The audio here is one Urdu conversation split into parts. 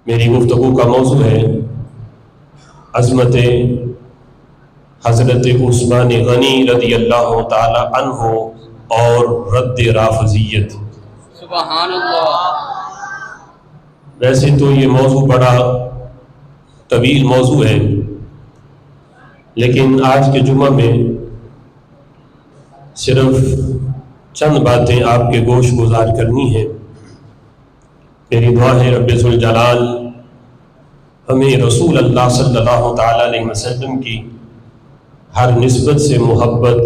میری گفتگو کا موضوع ہے عظمت حضرت عثمان غنی رضی اللہ تعالی عنہ اور رد رافضیت۔ سبحان اللہ۔ ویسے تو یہ موضوع بڑا طویل موضوع ہے، لیکن آج کے جمعہ میں صرف چند باتیں آپ کے گوش گزار کرنی ہیں۔ میری دعا ہے رب ذوالجلال ہمیں رسول اللہ صلی اللہ تعالیٰ علیہ وسلم کی ہر نسبت سے محبت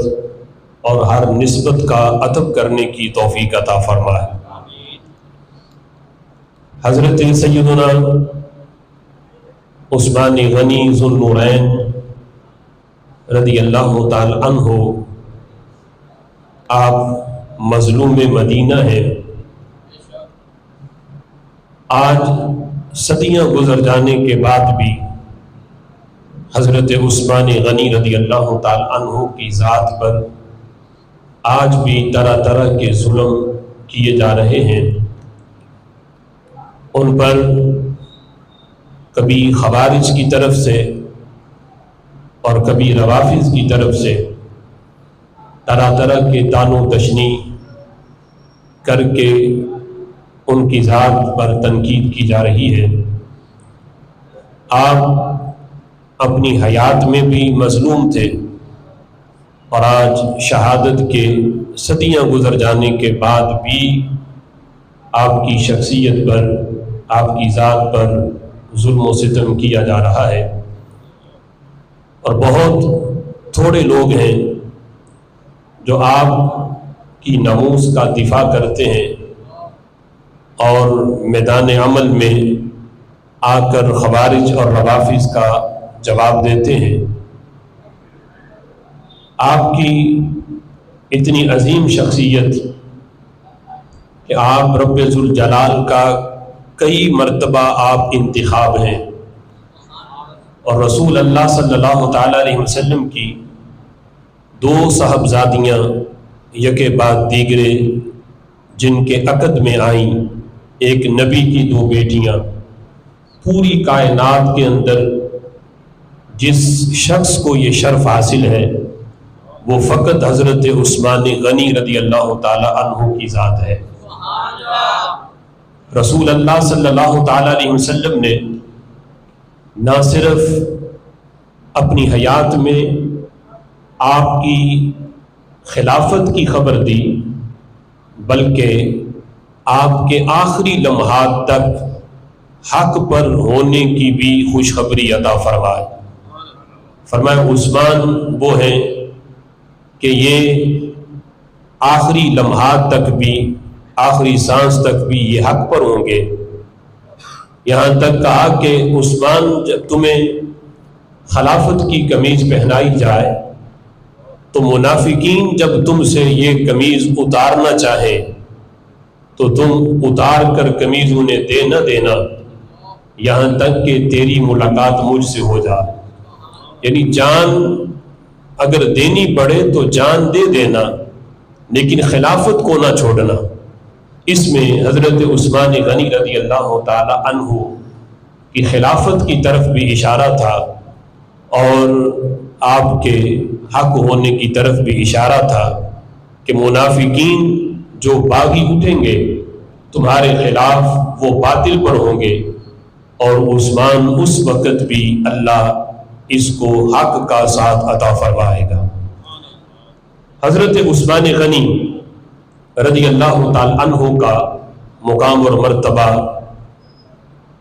اور ہر نسبت کا ادب کرنے کی توفیق عطا فرمائے۔ حضرت سیدنا عثمان غنی ذو النورین رضی اللہ تعالی عنہ آپ مظلوم مدینہ ہیں۔ آج صدیاں گزر جانے کے بعد بھی حضرت عثمان غنی رضی اللہ تعالی عنہ کی ذات پر آج بھی طرح طرح کے ظلم کیے جا رہے ہیں۔ ان پر کبھی خوارج کی طرف سے اور کبھی روافض کی طرف سے طرح طرح کے طعن و تشنیع کر کے ان کی ذات پر تنقید کی جا رہی ہے۔ آپ اپنی حیات میں بھی مظلوم تھے اور آج شہادت کے صدیاں گزر جانے کے بعد بھی آپ کی شخصیت پر، آپ کی ذات پر ظلم و ستم کیا جا رہا ہے، اور بہت تھوڑے لوگ ہیں جو آپ کی ناموس کا دفاع کرتے ہیں اور میدان عمل میں آ کر خوارج اور روافض کا جواب دیتے ہیں۔ آپ کی اتنی عظیم شخصیت کہ آپ رب ذوالجلال کا کئی مرتبہ آپ انتخاب ہیں، اور رسول اللہ صلی اللہ تعالیٰ علیہ وسلم کی دو صاحبزادیاں یکے بعد دیگرے جن کے عقد میں آئیں، ایک نبی کی دو بیٹیاں، پوری کائنات کے اندر جس شخص کو یہ شرف حاصل ہے وہ فقط حضرت عثمان غنی رضی اللہ تعالی عنہ کی ذات ہے۔ رسول اللہ صلی اللہ تعالی علیہ وسلم نے نہ صرف اپنی حیات میں آپ کی خلافت کی خبر دی، بلکہ آپ کے آخری لمحات تک حق پر ہونے کی بھی خوشخبری عطا فرمائے۔ فرمایا عثمان وہ ہیں کہ یہ آخری لمحات تک بھی، آخری سانس تک بھی یہ حق پر ہوں گے۔ یہاں تک کہا کہ عثمان جب تمہیں خلافت کی قمیض پہنائی جائے تو منافقین جب تم سے یہ قمیض اتارنا چاہیں تو تم اتار کر قمیض انہیں دے نہ دینا، یہاں تک کہ تیری ملاقات مجھ سے ہو جائے۔ یعنی جان اگر دینی پڑے تو جان دے دینا، لیکن خلافت کو نہ چھوڑنا۔ اس میں حضرت عثمان غنی رضی اللہ تعالی عنہ کی خلافت کی طرف بھی اشارہ تھا، اور آپ کے حق ہونے کی طرف بھی اشارہ تھا کہ منافقین جو باغی اٹھیں گے تمہارے خلاف وہ باطل پر ہوں گے، اور عثمان اس وقت بھی اللہ اس کو حق کا ساتھ عطا فرمائے گا۔ حضرت عثمان غنی رضی اللہ تعالی عنہ کا مقام اور مرتبہ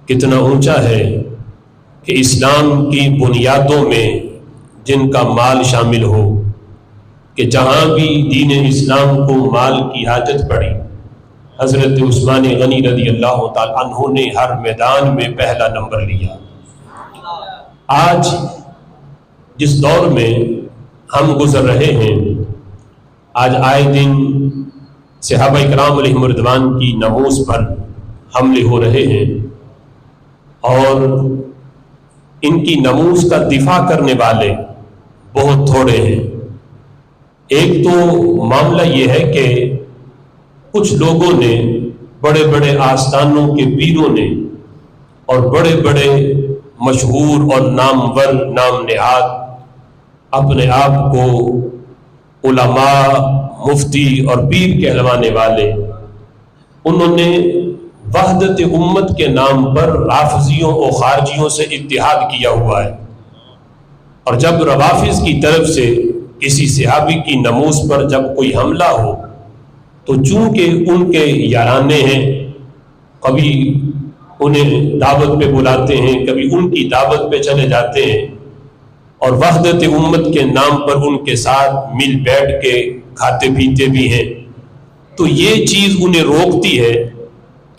کتنا اونچا ہے کہ اسلام کی بنیادوں میں جن کا مال شامل ہو، کہ جہاں بھی دین اسلام کو مال کی حاجت پڑی، حضرت عثمان غنی رضی اللہ تعالی عنہ نے ہر میدان میں پہلا نمبر لیا۔ آج جس دور میں ہم گزر رہے ہیں، آج آئے دن صحابہ اکرام علیہم رضوان کی ناموس پر حملے ہو رہے ہیں، اور ان کی ناموس کا دفاع کرنے والے بہت تھوڑے ہیں۔ ایک تو معاملہ یہ ہے کہ کچھ لوگوں نے، بڑے بڑے آستانوں کے پیروں نے اور بڑے بڑے مشہور اور نامور نام نہاد اپنے آپ کو علماء، مفتی اور پیر کہلوانے والے، انہوں نے وحدت امت کے نام پر رافضیوں اور خارجیوں سے اتحاد کیا ہوا ہے، اور جب روافض کی طرف سے کسی صحابی کی نموز پر جب کوئی حملہ ہو تو چونکہ ان کے یارانے ہیں، کبھی انہیں دعوت پہ بلاتے ہیں، کبھی ان کی دعوت پہ چلے جاتے ہیں، اور وحدت امت کے نام پر ان کے ساتھ مل بیٹھ کے کھاتے پیتے بھی ہیں، تو یہ چیز انہیں روکتی ہے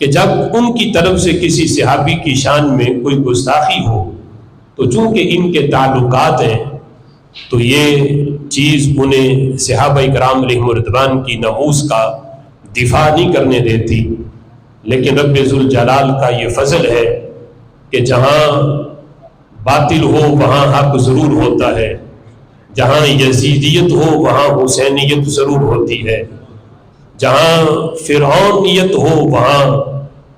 کہ جب ان کی طرف سے کسی صحابی کی شان میں کوئی گستاخی ہو تو چونکہ ان کے تعلقات ہیں تو یہ چیز انہیں صحابہ کرام علیہم رضوان کی نموز کا دفاع نہیں کرنے دیتی۔ لیکن رب ذوالجلال کا یہ فضل ہے کہ جہاں باطل ہو وہاں حق ضرور ہوتا ہے، جہاں یزیدیت ہو وہاں حسینیت ضرور ہوتی ہے، جہاں فرعونیت ہو وہاں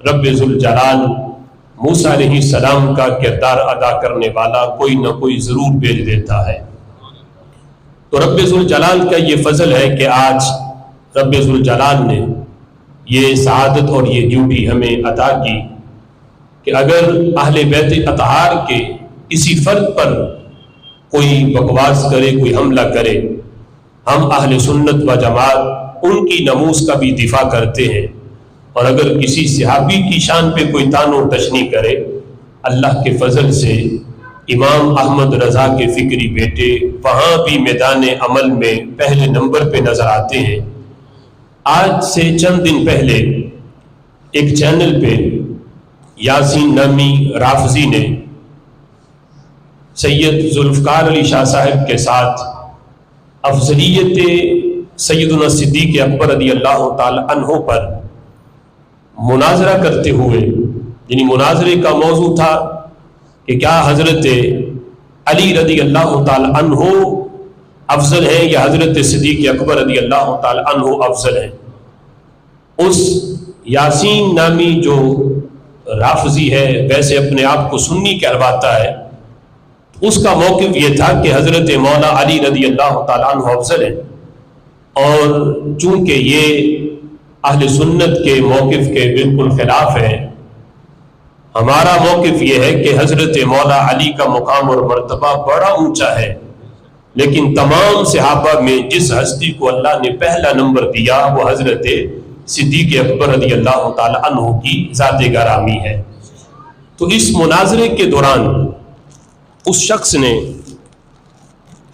رب ذوالجلال موسیٰ علیہ السلام کا کردار ادا کرنے والا کوئی نہ کوئی ضرور بھیج دیتا ہے۔ تو رب ذوالجلال کا یہ فضل ہے کہ آج رب ذوالجلال نے یہ سعادت اور یہ ڈیوٹی ہمیں عطا کی کہ اگر اہل بیت اطہار کے کسی فرد پر کوئی بکواس کرے، کوئی حملہ کرے، ہم اہل سنت و جماعت ان کی نموز کا بھی دفاع کرتے ہیں، اور اگر کسی صحابی کی شان پہ کوئی طعن و تشنیع کرے، اللہ کے فضل سے امام احمد رضا کے فکری بیٹے وہاں بھی میدان عمل میں پہلے نمبر پہ نظر آتے ہیں۔ آج سے چند دن پہلے ایک چینل پہ یاسین نامی رافضی نے سید ذوالفقار علی شاہ صاحب کے ساتھ افضلیت سیدنا صدیق اکبر رضی اللہ تعالی عنہ پر مناظرہ کرتے ہوئے، یعنی مناظرے کا موضوع تھا کہ کیا حضرت علی رضی اللہ تعالی عنہ افضل ہیں یا حضرت صدیق اکبر رضی اللہ تعالی عنہ افضل ہیں۔ اس یاسین نامی جو رافضی ہے، ویسے اپنے آپ کو سنی کہلواتا ہے، اس کا موقف یہ تھا کہ حضرت مولا علی رضی اللہ تعالیٰ عنہ افضل ہیں، اور چونکہ یہ اہل سنت کے موقف کے بالکل خلاف ہے، ہمارا موقف یہ ہے کہ حضرت مولا علی کا مقام اور مرتبہ بڑا اونچا ہے، لیکن تمام صحابہ میں جس ہستی کو اللہ نے پہلا نمبر دیا وہ حضرت صدیق اکبر رضی اللہ تعالیٰ عنہ کی ذات گرامی ہے۔ تو اس مناظرے کے دوران اس شخص نے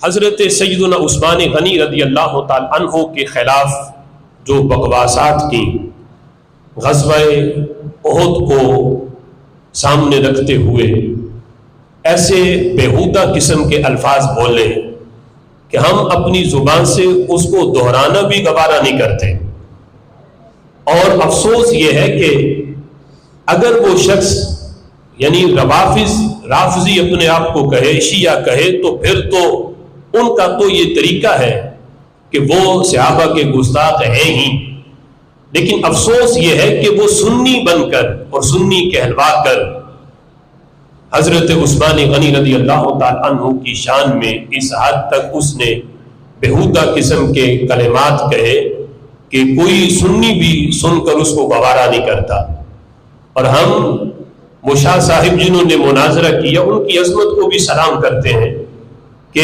حضرت سیدنا عثمان غنی رضی اللہ تعالیٰ عنہ کے خلاف جو بکواسات کی، غزوہ احد کو سامنے رکھتے ہوئے ایسے بیہودہ قسم کے الفاظ بولے کہ ہم اپنی زبان سے اس کو دہرانا بھی گوارا نہیں کرتے، اور افسوس یہ ہے کہ اگر وہ شخص یعنی رافضی اپنے آپ کو کہے، شیعہ کہے، تو پھر تو ان کا تو یہ طریقہ ہے کہ وہ صحابہ کے گستاخ ہیں ہی، لیکن افسوس یہ ہے کہ وہ سنی بن کر اور سنی کہلوا کر حضرت عثمان غنی رضی اللہ تعالی عنہ کی شان میں اس حد تک اس نے بےہودہ قسم کے کلمات کہے کہ کوئی سنی بھی سن کر اس کو گوارا نہیں کرتا۔ اور ہم وہ شاہ صاحب جنہوں نے مناظرہ کیا ان کی عظمت کو بھی سلام کرتے ہیں کہ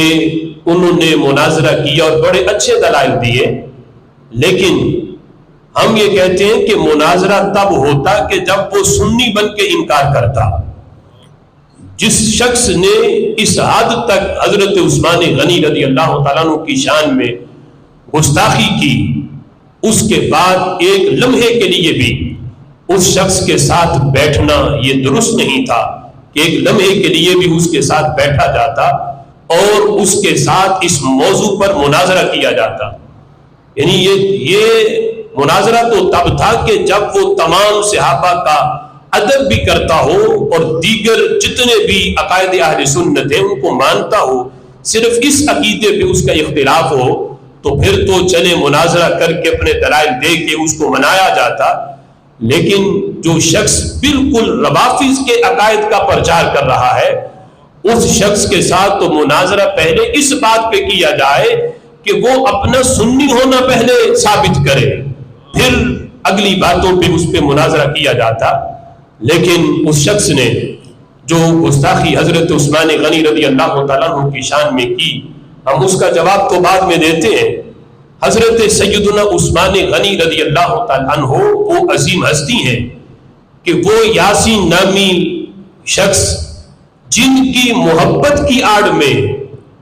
انہوں نے مناظرہ کیا اور بڑے اچھے دلائل دیے، لیکن ہم یہ کہتے ہیں کہ مناظرہ تب ہوتا کہ جب وہ سنی بن کے انکار کرتا۔ جس شخص نے اس حد تک حضرت عثمان غنی رضی اللہ تعالیٰ عنہ کی شان میں گستاخی کی، اس کے بعد ایک لمحے کے لیے بھی اس شخص کے ساتھ بیٹھنا یہ درست نہیں تھا کہ ایک لمحے کے لیے بھی اس کے ساتھ بیٹھا جاتا اور اس کے ساتھ اس موضوع پر مناظرہ کیا جاتا۔ یعنی یہ مناظرہ تو تب تھا کہ جب وہ تمام صحابہ کا ادب بھی کرتا ہو اور دیگر جتنے بھی عقائد اہل سنت ہیں ان کو مانتا ہو، صرف اس عقیدے پہ اس کا اختلاف ہو تو پھر تو چلے مناظرہ کر کے اپنے دلائل دے کے اس کو منایا جاتا، لیکن جو شخص بالکل روافض کے عقائد کا پرچار کر رہا ہے اس شخص کے ساتھ تو مناظرہ پہلے اس بات پہ کیا جائے کہ وہ اپنا سنی ہونا پہلے ثابت کرے، پھر اگلی باتوں پہ اس پہ مناظرہ کیا جاتا۔ لیکن اس شخص نے جو گستاخی حضرت عثمان غنی رضی اللہ تعالیٰ عنہ کی شان میں کی، ہم اس کا جواب تو بعد میں دیتے ہیں۔ حضرت سیدنا عثمان غنی رضی اللہ تعالیٰ عنہ وہ عظیم ہستی ہیں کہ وہ یاسین نامی شخص جن کی محبت کی آڑ میں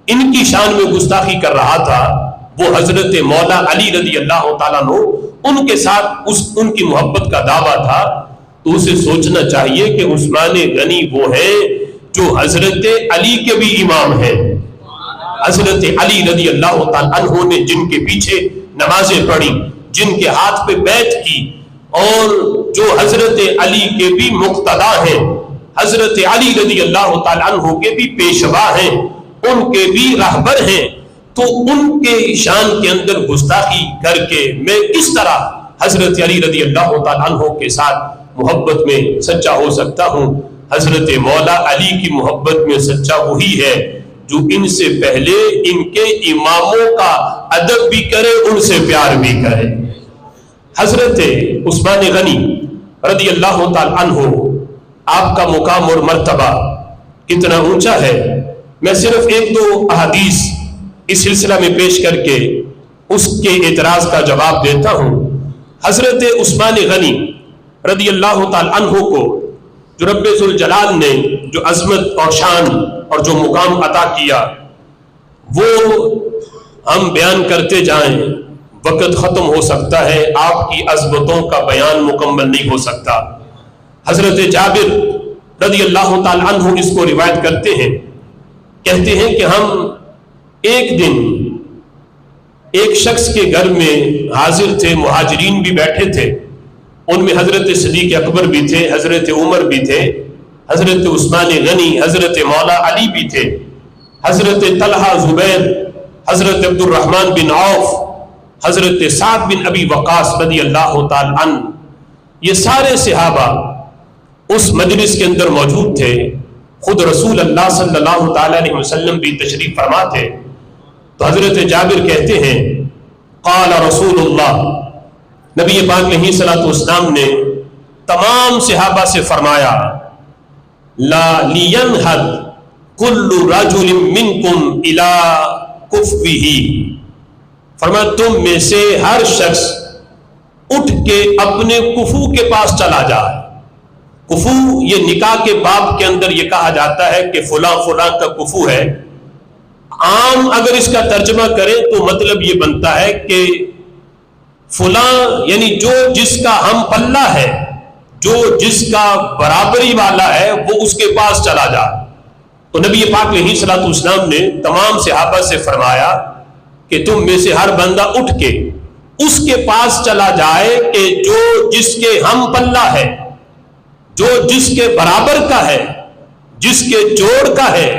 ان کی شان میں گستاخی کر رہا تھا، وہ حضرت مولا علی رضی اللہ تعالیٰ عنہ ان کے ساتھ ان کی محبت کا دعویٰ تھا، تو اسے سوچنا چاہیے کہ عثمان غنی وہ ہیں جو حضرت علی کے بھی امام ہیں۔ حضرت علی رضی اللہ تعالیٰ عنہ نے جن کے پیچھے نمازیں پڑھی، جن کے ہاتھ پہ بیعت کی، اور جو حضرت علی کے بھی مقتدا ہیں، حضرت علی رضی اللہ تعالیٰ عنہ کے بھی پیشوا ہیں، ان کے بھی راہبر ہیں، تو ان کے شان کے اندر گستاخی کر کے میں کس طرح حضرت علی رضی اللہ تعالیٰ عنہ کے ساتھ محبت میں سچا ہو سکتا ہوں؟ حضرت مولا علی کی محبت میں سچا وہی ہے جو ان سے پہلے ان کے اماموں کا ادب بھی کرے، ان سے پیار بھی کرے۔ حضرت عثمان غنی رضی اللہ تعالیٰ عنہ آپ کا مقام اور مرتبہ کتنا اونچا ہے، میں صرف ایک دو احادیث اس سلسلہ میں پیش کر کے اس کے اعتراض کا جواب دیتا ہوں۔ حضرت عثمان غنی رضی اللہ تعالیٰ عنہ کو جو رب ذوالجلال نے جو عظمت اور شان اور جو مقام عطا کیا، وہ ہم بیان کرتے جائیں وقت ختم ہو سکتا ہے، آپ کی عظمتوں کا بیان مکمل نہیں ہو سکتا۔ حضرت جابر رضی اللہ تعالیٰ عنہ اس کو روایت کرتے ہیں، کہتے ہیں کہ ہم ایک دن ایک شخص کے گھر میں حاضر تھے، مہاجرین بھی بیٹھے تھے، ان میں حضرت صدیق اکبر بھی تھے، حضرت عمر بھی تھے، حضرت عثمان غنی، حضرت مولا علی بھی تھے، حضرت طلحہ، زبیر، حضرت عبد الرحمن بن عوف، حضرت سعد بن ابی وقاص رضی اللہ تعالی عنہ، یہ سارے صحابہ اس مجلس کے اندر موجود تھے۔ خود رسول اللہ صلی اللہ تعالی علیہ وسلم بھی تشریف فرما تھے۔ تو حضرت جابر کہتے ہیں قال رسول اللہ، نبی پاک علیہ الصلوۃ والسلام نے تمام صحابہ سے فرمایا لا لینہد کل رجل منکم الی کفوہ، فرمایا تم میں سے ہر شخص اٹھ کے اپنے کفو کے پاس چلا جائے۔ کفو یہ نکاح کے باب کے اندر یہ کہا جاتا ہے کہ فلاں فلاں کا کفو ہے، عام اگر اس کا ترجمہ کریں تو مطلب یہ بنتا ہے کہ فلاں یعنی جو جس کا ہم پلہ ہے، جو جس کا برابری والا ہے، وہ اس کے پاس چلا جائے۔ تو نبی پاک علیہ الصلوۃ والسلام نے تمام صحابہ سے فرمایا کہ تم میں سے ہر بندہ اٹھ کے اس کے پاس چلا جائے کہ جو جس کے ہم پلہ ہے، جو جس کے برابر کا ہے، جس کے جوڑ کا ہے،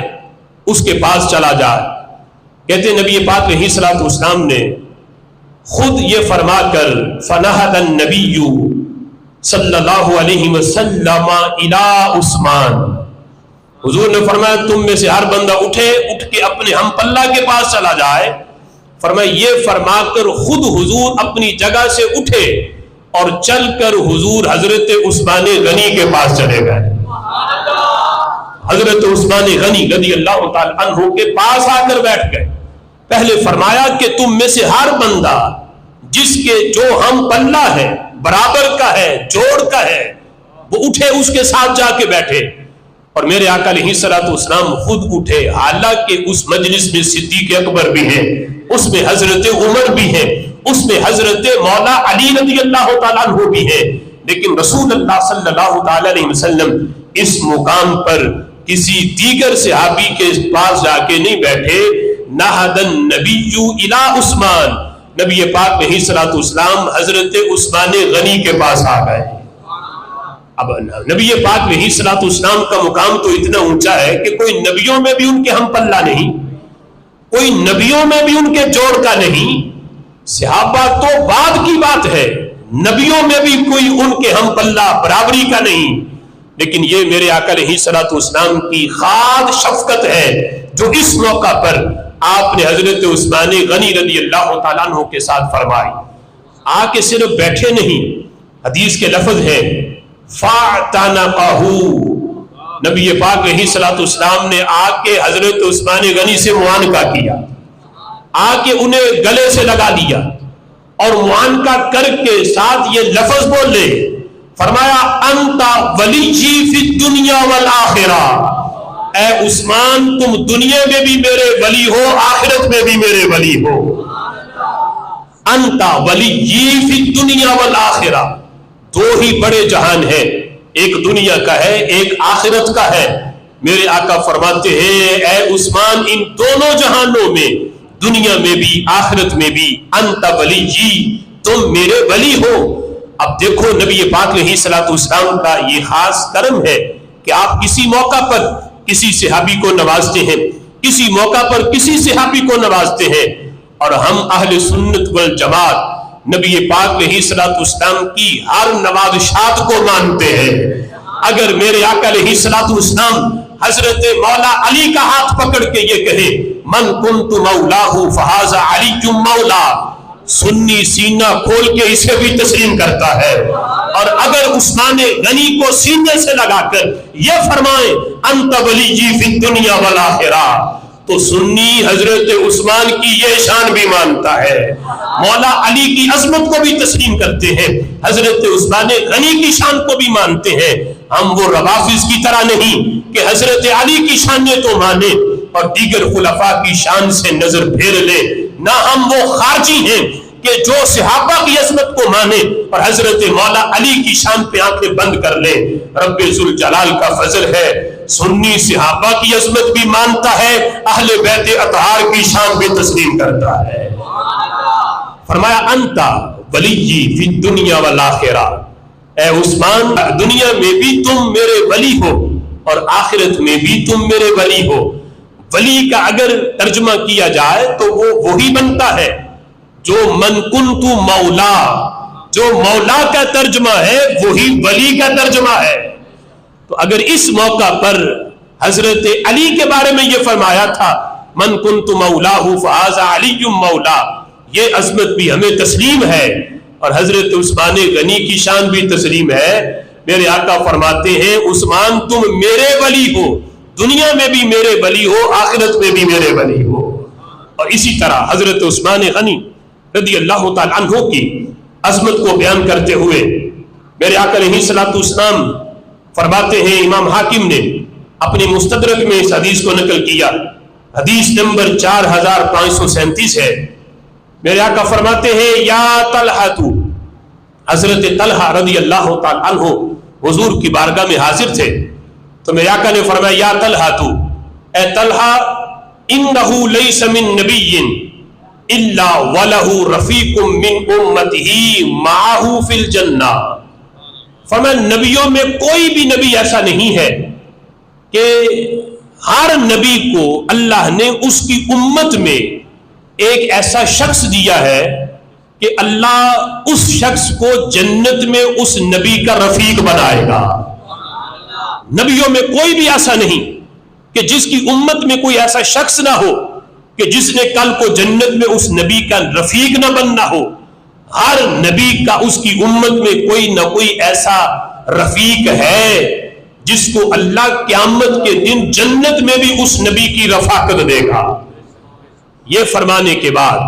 اس کے پاس چلا جائے۔ کہتے نبی پاک علیہ الصلوۃ والسلام نے خود یہ فرما کر فنہد النبی صلی اللہ علیہ وسلم الی عثمان، حضور نے فرمایا تم میں سے ہر بندہ اٹھ کے اپنے ہم پلہ کے پاس چلا جائے۔ فرمایا یہ فرما کر خود حضور اپنی جگہ سے اٹھے اور چل کر حضور حضرت عثمان غنی کے پاس چلے گئے۔ حضرت عثمان غنی رضی اللہ تعالی عنہ کے پاس آ کر بیٹھ گئے۔ پہلے فرمایا کہ تم میں سے ہر بندہ جس کے جو ہم پلہ ہے، برابر کا ہے، جوڑ کا ہے، وہ اٹھے اس کے ساتھ جا کے بیٹھے۔ اور میرے آقا علیہ الصلوۃ والسلام خود اٹھے، حالانکہ اس مجلس میں صدیق اکبر بھی ہیں، اس میں حضرت عمر بھی ہیں، اس میں حضرت مولا علی رضی اللہ تعالیٰ عنہ بھی ہیں، لیکن رسول اللہ صلی اللہ تعالی علیہ وسلم اس مقام پر کسی دیگر صحابی کے پاس جا کے نہیں بیٹھے۔ نہد النبی الی عثمان، نبی پاک علیہ الصلوۃ والسلام حضرت عثمان غنی کے پاس آ گئے۔ اب نبی پاک علیہ الصلوۃ والسلام کا مقام تو اتنا اونچا ہے کہ کوئی نبیوں میں بھی ان کے ہم پلہ نہیں، کوئی نبیوں میں بھی ان کے جوڑ کا نہیں، صحابہ تو بعد کی بات ہے، نبیوں میں بھی کوئی ان کے ہم پلہ برابری کا نہیں، لیکن یہ میرے آقا علیہ الصلوۃ والسلام کی خاص شفقت ہے جو اس موقع پر آپ نے حضرت عثمان غنی رضی اللہ تعالیٰ عنہ کے ساتھ فرمائی۔ آ کے صرف بیٹھے نہیں، حدیث کے لفظ ہے فَاعْتَنَقَهُ، نبی پاک علیہ الصلوۃ والسلام نے آ کے حضرت عثمان غنی سے معانقہ کیا، آ کے انہیں گلے سے لگا دیا اور معانقہ کر کے ساتھ یہ لفظ بولے، فرمایا انت ولی فی الدنیا والآخرہ، اے عثمان تم دنیا میں بھی میرے ولی ہو، آخرت میں بھی میرے ولی ہو۔ انت ولی فی الدنیا والآخرہ، دو ہی بڑے جہان ہیں، ایک دنیا کا ہے ایک آخرت کا ہے۔ میرے آقا فرماتے ہیں اے عثمان ان دونوں جہانوں میں، دنیا میں بھی آخرت میں بھی، انت ولی تم میرے ولی ہو۔ اب دیکھو نبی پاک علیہ الصلوۃ والسلام کا یہ خاص کرم ہے کہ آپ کسی موقع پر کسی صحابی کو نوازتے ہیں، کسی موقع پر کسی صحابی کو نوازتے ہیں، اور ہم اہل سنت والجماعت نبی پاک علیہ الصلوۃ والسلام کی ہر نوازشات کو مانتے ہیں۔ اگر میرے آقا علیہ الصلوۃ والسلام حضرت مولا علی کا ہاتھ پکڑ کے یہ کہے من کنت مولاہ فہذا علی مولا، سنی سینہ کھول کے اسے بھی تسلیم کرتا ہے، اور اگر عثمان غنی کو سینے سے لگا کر یہ فرمائیں انت ولی فی الدنیا والآخرہ، تو سنی حضرت عثمان کی یہ شان بھی مانتا ہے، مولا علی کی عظمت کو بھی تسلیم کرتے ہیں، حضرت عثمان غنی کی شان کو بھی مانتے ہیں۔ ہم وہ روافض کی طرح نہیں کہ حضرت علی کی شانیں تو مانے اور دیگر خلفاء کی شان سے نظر پھیر لے، نہ ہم وہ خارجی ہیں کہ جو صحابہ کی عظمت کو مانے اور حضرت مولا علی کی شان پہ آنکھیں بند کر لے۔ رب ذوالجلال کا فضل ہے، سنی صحابہ کی عظمت بھی مانتا ہے، اہل بیت اطہار کی شان بھی تسلیم کرتا ہے۔ فرمایا انتا ولی فی الدنیا والآخرہ، اے عثمان دنیا میں بھی تم میرے ولی ہو اور آخرت میں بھی تم میرے ولی ہو۔ ولی کا اگر ترجمہ کیا جائے تو وہ وہی بنتا ہے جو من کنت مولا، جو مولا کا ترجمہ ہے وہی ولی کا ترجمہ ہے۔ تو اگر اس موقع پر حضرت علی کے بارے میں یہ فرمایا تھا من کنت مولاہ فہذا علی مولا، یہ عظمت بھی ہمیں تسلیم ہے، اور حضرت عثمان غنی کی شان بھی تسلیم ہے۔ میرے آقا فرماتے ہیں عثمان تم میرے ولی ہو، دنیا میں بھی میرے ولی ہو، آخرت میں بھی میرے ولی ہو۔ اور اسی طرح حضرت عثمان غنی رضی اللہ تعالیٰ عنہ کی عظمت کو بیان کرتے ہوئے میرے آقا علیہ الصلوۃ والسلام فرماتے ہیں، امام حاکم نے اپنے مستدرک میں اس حدیث کو نقل کیا، حدیث نمبر 4537 ہے۔ میرے آقا فرماتے ہیں یا طلحہ، حضرت طلحہ رضی اللہ تعالیٰ عنہ حضور کی بارگاہ میں حاضر تھے، تو میرے آقا نے فرمایا یا طلحہ، اے طلحہ انہ لیس من نبی الا ولہ رفیق من امتہ معہ فی الجنہ، فرمایا نبیوں میں کوئی بھی نبی ایسا نہیں ہے کہ ہر نبی کو اللہ نے اس کی امت میں ایک ایسا شخص دیا ہے کہ اللہ اس شخص کو جنت میں اس نبی کا رفیق بنائے گا۔ نبیوں میں کوئی بھی ایسا نہیں کہ جس کی امت میں کوئی ایسا شخص نہ ہو کہ جس نے کل کو جنت میں اس نبی کا رفیق نہ بننا ہو۔ ہر نبی کا اس کی امت میں کوئی نہ کوئی ایسا رفیق ہے جس کو اللہ قیامت کے دن جنت میں بھی اس نبی کی رفاقت دے گا۔ یہ فرمانے کے بعد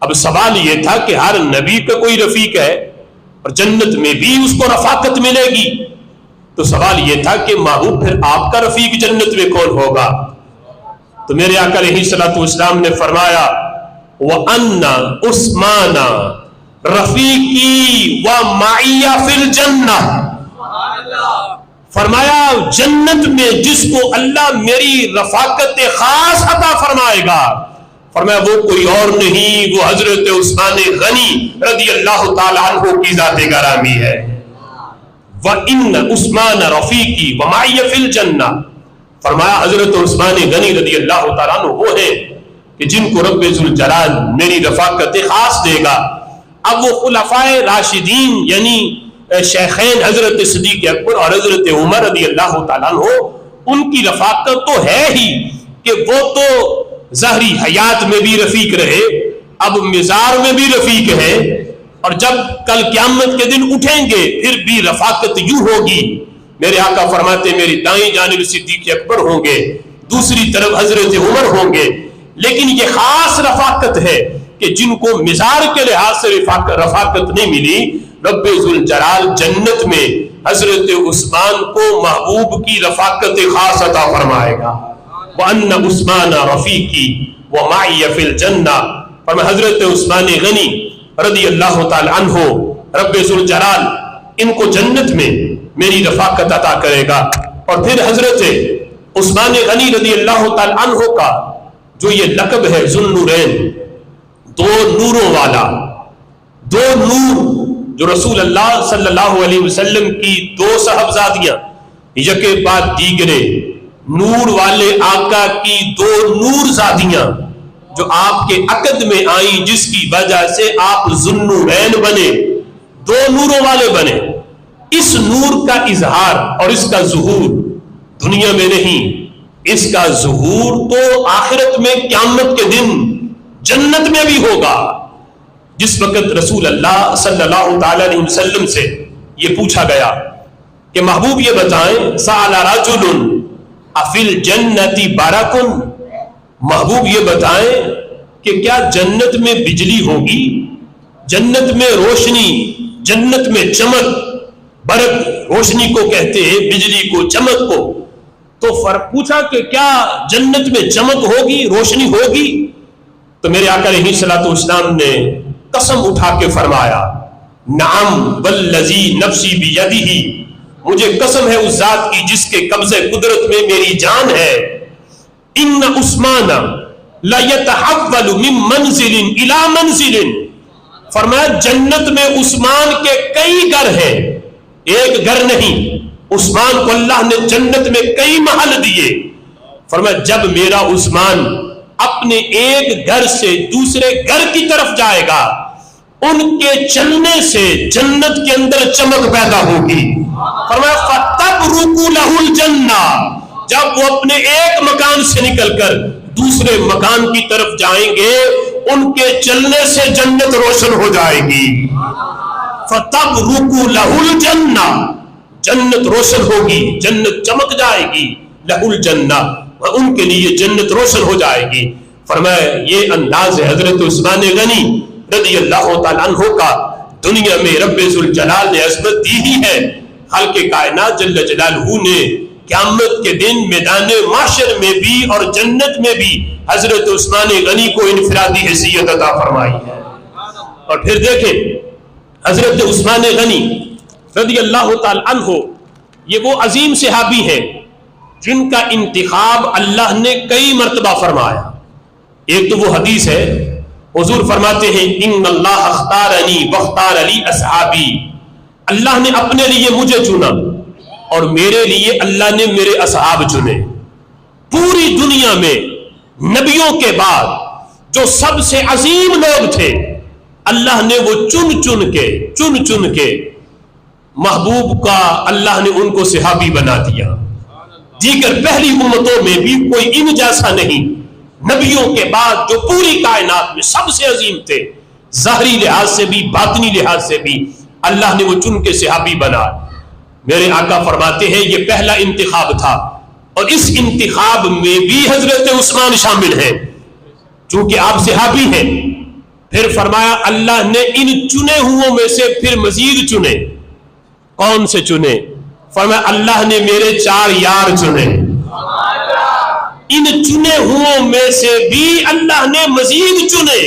اب سوال یہ تھا کہ ہر نبی کا کوئی رفیق ہے اور جنت میں بھی اس کو رفاقت ملے گی، تو سوال یہ تھا کہ ماہو پھر آپ کا رفیق جنت میں کون ہوگا؟ تو میرے آقا علیہ الصلوۃ والسلام نے فرمایا وَأَنَّ عُثْمَانَ رفیقی وَمَعِيَ فِي الْجَنَّةِ، فرمایا جنت میں جس کو اللہ میری رفاقت خاص عطا فرمائے گا، فرمایا وہ کوئی اور نہیں، وہ حضرت عثمان غنی رضی اللہ تعالیٰ عنہ کی ذات گرامی ہے۔ وَإِنَّ عُثْمَانَ رَفِيقِي وَمَعِيَ فِي الْجَنَّةِ، فرمایا حضرت عثمان غنی رضی اللہ تعالیٰ عنہ وہ ہیں کہ جن کو رب ذوالجلال میری رفاقت خاص دے گا، اب وہ خلفائے راشدین یعنی شیخین حضرت صدیق اکبر اور حضرت عمر رضی اللہ تعالیٰ عنہ، ان کی رفاقت تو ہے ہی کہ وہ تو ظاہری حیات میں بھی رفیق رہے، اب مزار میں بھی رفیق ہے، اور جب کل قیامت کے دن اٹھیں گے پھر بھی رفاقت یوں ہوگی، میرے آقا فرماتے میری دائیں جانب صدیق اکبر ہوں گے، دوسری طرف حضرت عمر ہوں گے، لیکن یہ خاص رفاقت ہے کہ جن کو مزار کے لحاظ سے رفاقت نہیں ملی، رب ذوالجلال جنت میں حضرت عثمان کو محبوب کی رفاقت خاص عطا فرمائے گا۔ وَأَنَّ عُثْمَانَ رَفِيقِي وَمَعِيَ فِي الْجَنَّةِ، اور حضرت عثمان غنی رضی اللہ تعالی عنہ رب ذوالجلال ان کو جنت میں میری رفاقت عطا کرے گا۔ اور پھر حضرت عثمان غنی رضی اللہ تعالی عنہ کا جو یہ لقب ہے ذوالنورین، دو نوروں والا، دو نور جو رسول اللہ صلی اللہ علیہ وسلم کی دو صاحبزادیاں یکے بعد دیگرے نور والے آقا کی دو نور زادیاں جو آپ کے عقد میں آئیں، جس کی وجہ سے آپ ذوالنورین بنے، دو نوروں والے بنے۔ اس نور کا اظہار اور اس کا ظہور دنیا میں نہیں، اس کا ظہور تو آخرت میں قیامت کے دن جنت میں بھی ہوگا۔ جس وقت رسول اللہ صلی اللہ تعالی علیہ وسلم سے یہ پوچھا گیا کہ محبوب یہ بتائیں، سأل رجل افی الجنت برق، محبوب یہ بتائیں کہ کیا جنت میں بجلی ہوگی، جنت میں روشنی، جنت میں چمک، برق روشنی کو کہتے ہیں، بجلی کو، چمک کو، تو پوچھا کہ کیا جنت میں چمک ہوگی، روشنی ہوگی؟ تو میرے آقا علیہ الصلوۃ والسلام نے قسم اٹھا کے فرمایا، نعم والذی نفسی بیدہ، مجھے قسم ہے اس ذات کی جس کے قبضے قدرت میں میری جان ہے، ان عثمان لیتحول من منزل الی منزل، فرمایا جنت میں عثمان کے کئی گھر ہیں، ایک گھر نہیں، عثمان کو اللہ نے جنت میں کئی محل دیے۔ فرمایا جب میرا عثمان اپنے ایک گھر سے دوسرے گھر کی طرف جائے گا، ان کے چلنے سے جنت کے اندر چمک پیدا ہوگی۔ فرمایا فَتَبْرُقُ لَهُ الْجَنَّةُ، جب وہ اپنے ایک مکان سے نکل کر دوسرے مکان کی طرف جائیں گے، ان کے چلنے سے جنت روشن ہو جائے گی۔ فَتَبْرُقُ لَهُ الْجَنَّةُ، جنت روشن ہوگی، جنت چمک جائے گی، لَهُ الْجَنَّةُ، ان کے لیے جنت روشن ہو جائے گی۔ فرمایا یہ انداز ہے حضرت عثمان غنی رضی اللہ تعالیٰ عنہ کا، دنیا میں رب ذوالجلال نے عظمت دی ہی ہے، خالق کائنات جل جلالہ نے قیامت کے دن میدان محشر میں بھی اور جنت میں بھی حضرت عثمان غنی کو انفرادی حیثیت عطا فرمائی ہے۔ اور پھر دیکھیں حضرت عثمان غنی رضی اللہ تعالیٰ عنہ یہ وہ عظیم صحابی ہیں جن کا انتخاب اللہ نے کئی مرتبہ فرمایا۔ ایک تو وہ حدیث ہے، حضور فرماتے ہیں ان اللہ اختارنی واختار لی اصحابی، اللہ نے اپنے لیے مجھے چنا اور میرے لیے اللہ نے میرے اصحاب چنے۔ پوری دنیا میں نبیوں کے بعد جو سب سے عظیم لوگ تھے، اللہ نے وہ چن چن کے محبوب کا اللہ نے ان کو صحابی بنا دیا۔ دیگر پہلی امتوں میں بھی کوئی ان جیسا نہیں، نبیوں کے بعد جو پوری کائنات میں سب سے عظیم تھے، ظاہری لحاظ سے بھی باطنی لحاظ سے بھی اللہ نے وہ چن کے صحابی بنا۔ میرے آقا فرماتے ہیں یہ پہلا انتخاب تھا، اور اس انتخاب میں بھی حضرت عثمان شامل ہیں چونکہ آپ صحابی ہیں۔ پھر فرمایا اللہ نے ان چنے ہوئوں میں سے پھر مزید چنے۔ کون سے چنے؟ فرمایا اللہ نے میرے 4 یار چنے۔ ان چنے ہوئوں میں سے بھی اللہ نے مزید چنے۔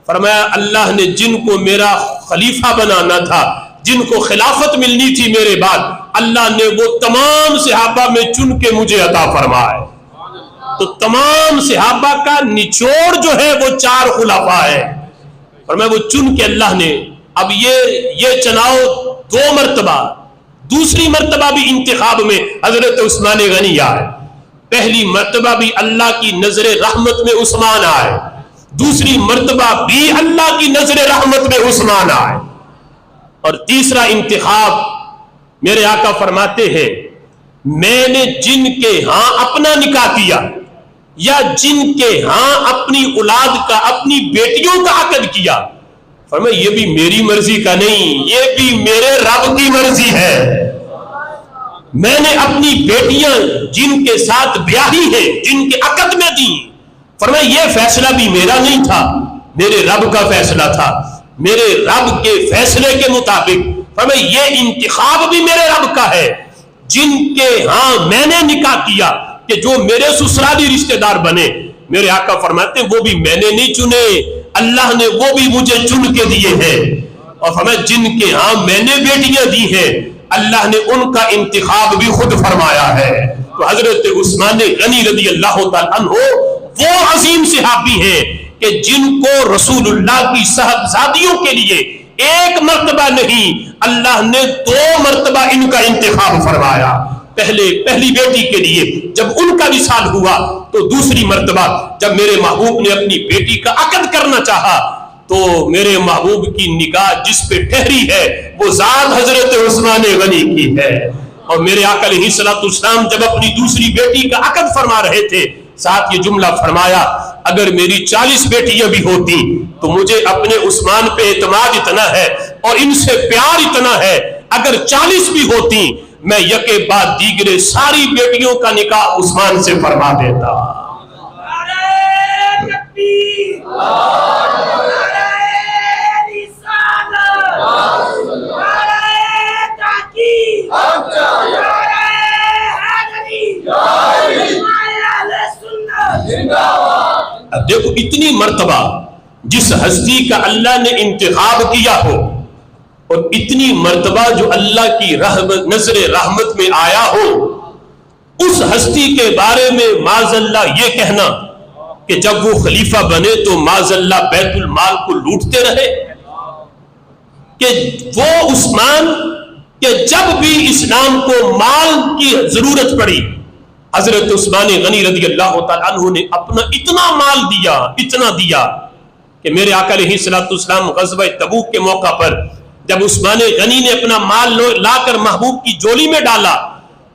فرمایا اللہ نے جن کو میرا خلیفہ بنانا تھا، جن کو خلافت ملنی تھی میرے بعد، اللہ نے وہ تمام صحابہ میں چن کے مجھے عطا فرمائے۔ تو تمام صحابہ کا نچوڑ جو ہے وہ 4 خلفاء ہے، فرمایا وہ چن کے اللہ نے۔ اب یہ چناؤ 2 مرتبہ، دوسری مرتبہ بھی انتخاب میں حضرت عثمان غنی آئے، پہلی مرتبہ بھی اللہ کی نظر رحمت میں عثمان آئے، دوسری مرتبہ بھی اللہ کی نظر رحمت میں عثمان آئے، اور تیسرا انتخاب میرے آقا فرماتے ہیں میں نے جن کے ہاں اپنا نکاح کیا یا جن کے ہاں اپنی اولاد کا، اپنی بیٹیوں کا عقد کیا، فرمایا یہ بھی میری مرضی کا نہیں، یہ بھی میرے رب کی مرضی ہے۔ میں نے اپنی بیٹیاں جن کے ساتھ بیاہی ہیں، جن کے عقد میں دی، فرمایا یہ فیصلہ بھی میرا نہیں تھا، میرے رب کا فیصلہ تھا، میرے رب کے فیصلے کے مطابق فرمایا یہ انتخاب بھی میرے رب کا ہے۔ جن کے ہاں میں نے نکاح کیا کہ جو میرے سسرالی رشتہ دار بنے، میرے آقا فرماتے ہیں وہ بھی میں نے نہیں چنے، اللہ نے وہ بھی مجھے چن کے دیے ہیں۔ اور فرمایا جن کے ہاں میں نے بیٹیاں دی ہیں، اللہ نے ان کا انتخاب بھی خود فرمایا ہے۔ تو حضرت عثمان غنی رضی اللہ تعالیٰ عنہ وہ عظیم صحابی ہیں کہ جن کو رسول اللہ کی صاحبزادیوں کے لیے ایک مرتبہ نہیں، اللہ نے 2 مرتبہ ان کا انتخاب فرمایا۔ پہلی بیٹی کے لیے جب ان کا وصال ہوا تو دوسری مرتبہ جب میرے محبوب نے اپنی بیٹی کا عقد کرنا چاہا تو میرے محبوب کی نگاہ جس پہ ٹھہری ہے وہ ذات حضرت عثمان غنی کی ہے۔ اور میرے آقا علیہ الصلوۃ والسلام جب اپنی دوسری بیٹی کا عقد فرما رہے تھے، ساتھ یہ جملہ فرمایا اگر میری 40 بیٹیاں بھی ہوتی تو مجھے اپنے عثمان پہ اعتماد اتنا ہے اور ان سے پیار اتنا ہے، اگر 40 بھی ہوتی میں یکے بعد دیگرے ساری بیٹیوں کا نکاح عثمان سے فرما دیتا۔ اب دیکھو اتنی مرتبہ جس ہستی کا اللہ نے انتخاب کیا ہو اور اتنی مرتبہ جو اللہ کی نظر رحمت میں آیا ہو، اس ہستی کے بارے میں معاذ اللہ یہ کہنا کہ جب وہ خلیفہ بنے تو معاذ اللہ بیت المال کو لوٹتے رہے، کہ وہ عثمان کہ جب بھی اسلام کو مال کی ضرورت پڑی حضرت عثمان غنی رضی اللہ تعالیٰ عنہ نے اپنا اتنا مال دیا، اتنا دیا کہ میرے آقا علیہ الصلوۃ والسلام غزوہ تبوک کے موقع پر جب عثمان غنی نے اپنا مال لا کر محبوب کی جولی میں ڈالا